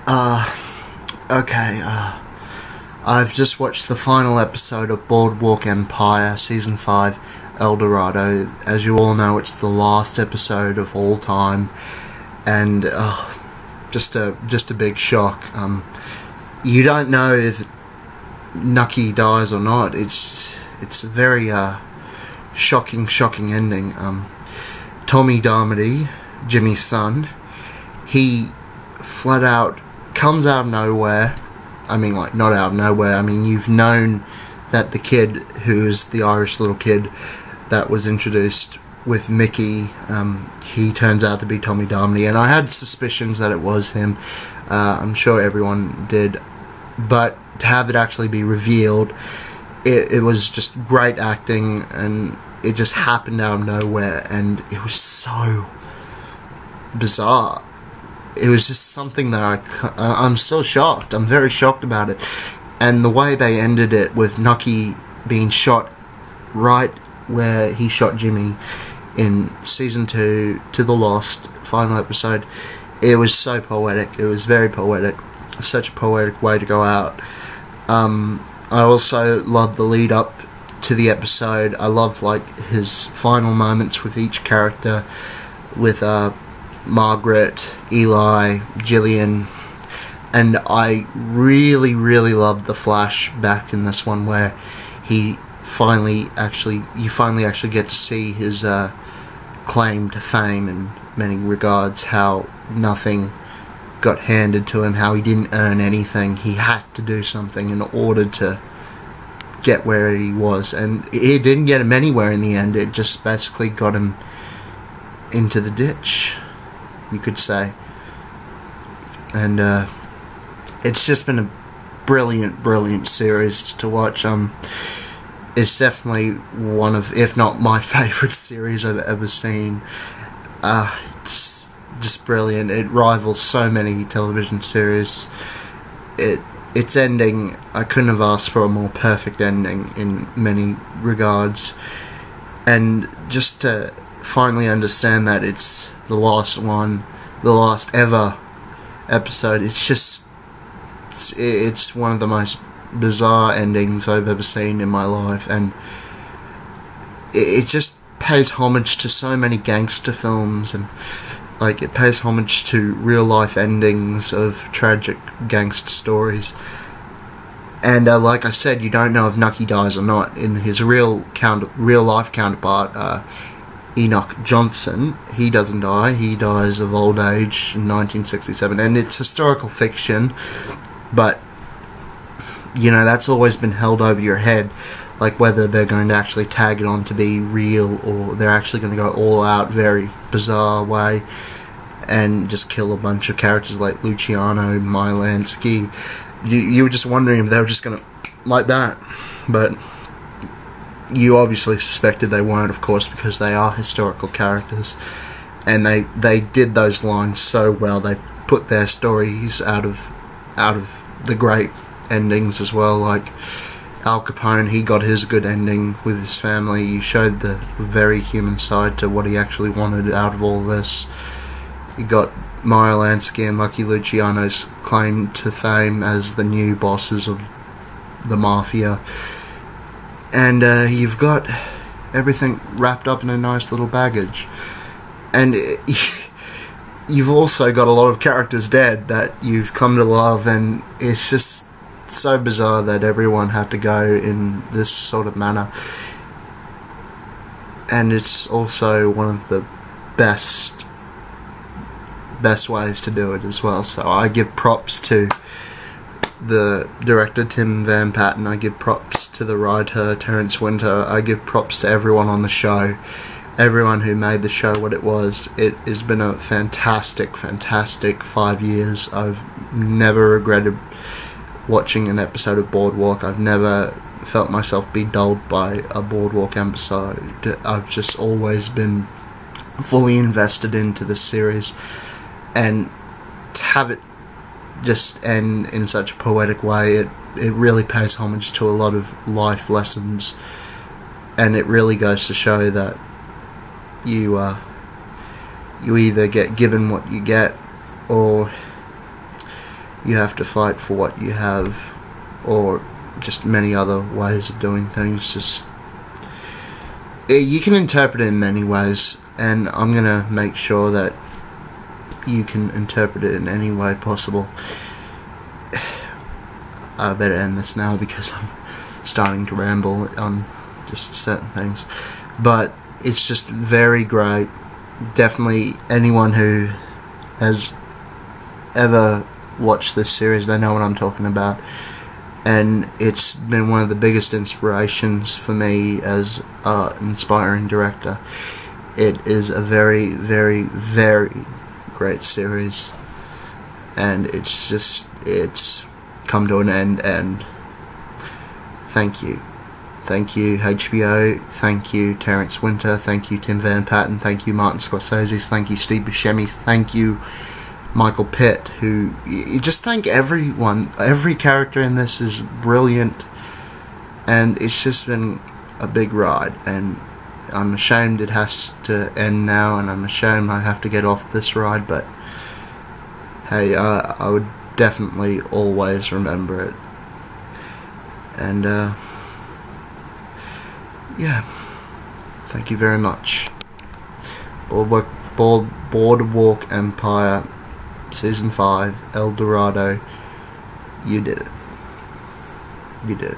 Okay, I've just watched the final episode of Boardwalk Empire, Season 5, Eldorado. As you all know, it's the last episode of all time, and just a big shock. You don't know if Nucky dies or not. It's a very shocking ending. Tommy Darmody, Jimmy's son, he flat out comes out of nowhere. I mean, like, not out of nowhere. I mean, you've known that the kid, who's the Irish little kid that was introduced with Mickey, he turns out to be Tommy Darmody, and I had suspicions that it was him. I'm sure everyone did, but to have it actually be revealed, it was just great acting, and it just happened out of nowhere, and it was so bizarre. It was just something that I'm still shocked. I'm very shocked about it. And the way they ended it with Nucky being shot right where he shot Jimmy in Season 2 to the Lost final episode, it was so poetic. It was very poetic. Such a poetic way to go out. I also loved the lead up to the episode. I loved, like, his final moments with each character, with Margaret, Eli, Gillian, and I really loved the flashback in this one where you finally actually get to see his claim to fame in many regards, how nothing got handed to him, how he didn't earn anything. He had to do something in order to get where he was, and it didn't get him anywhere in the end. It just basically got him into the ditch, you could say. And it's just been a brilliant series to watch. It's definitely one of, if not my favourite series I've ever seen. It's just brilliant. It rivals so many television series. Its ending, I couldn't have asked for a more perfect ending in many regards. And just to finally understand that it's the last one, the last ever episode, it's one of the most bizarre endings I've ever seen in my life, and it just pays homage to so many gangster films, and like, it pays homage to real life endings of tragic gangster stories. And like I said, you don't know if Nucky dies or not. In his real life counterpart, Enoch Johnson, he doesn't die. He dies of old age in 1967, and it's historical fiction, but you know, that's always been held over your head, like whether they're going to actually tag it on to be real, or they're actually going to go all out, very bizarre way, and just kill a bunch of characters like Luciano, Mylansky. You were just wondering if they were just going to, like that, but you obviously suspected they weren't, of course, because they are historical characters, and they did those lines so well. They put their stories out of the great endings as well. Like Al Capone, he got his good ending with his family. You showed the very human side to what he actually wanted out of all this. You got Meyer Lansky and Lucky Luciano's claim to fame as the new bosses of the mafia. And you've got everything wrapped up in a nice little baggage. And you've also got a lot of characters dead that you've come to love, and it's just so bizarre that everyone had to go in this sort of manner. And it's also one of the best ways to do it as well. So I give props to the director, Tim Van Patten. I give props to the writer, Terence Winter. I give props to everyone on the show, everyone who made the show what it was. It has been a fantastic 5 years. I've never regretted watching an episode of Boardwalk. I've never felt myself be dulled by a Boardwalk episode. I've just always been fully invested into this series, and to have it just end in such a poetic way, it really pays homage to a lot of life lessons, and it really goes to show that you either get given what you get, or you have to fight for what you have, or just many other ways of doing things. Just you can interpret it in many ways, and I'm gonna make sure that you can interpret it in any way possible. I better end this now because I'm starting to ramble on just certain things, but it's just very great. Definitely anyone who has ever watched this series, they know what I'm talking about, and it's been one of the biggest inspirations for me as an inspiring director. It is a very, very, very great series, and it's come to an end, and thank you HBO, thank you Terrence Winter, thank you Tim Van Patten, thank you Martin Scorsese, thank you Steve Buscemi, thank you Michael Pitt, who you just thank everyone. Every character in this is brilliant, and it's just been a big ride, and I'm ashamed it has to end now, and I'm ashamed I have to get off this ride, but hey, I would definitely always remember it. And yeah, thank you very much. Boardwalk Empire, Season 5, Eldorado. You did it. You did it.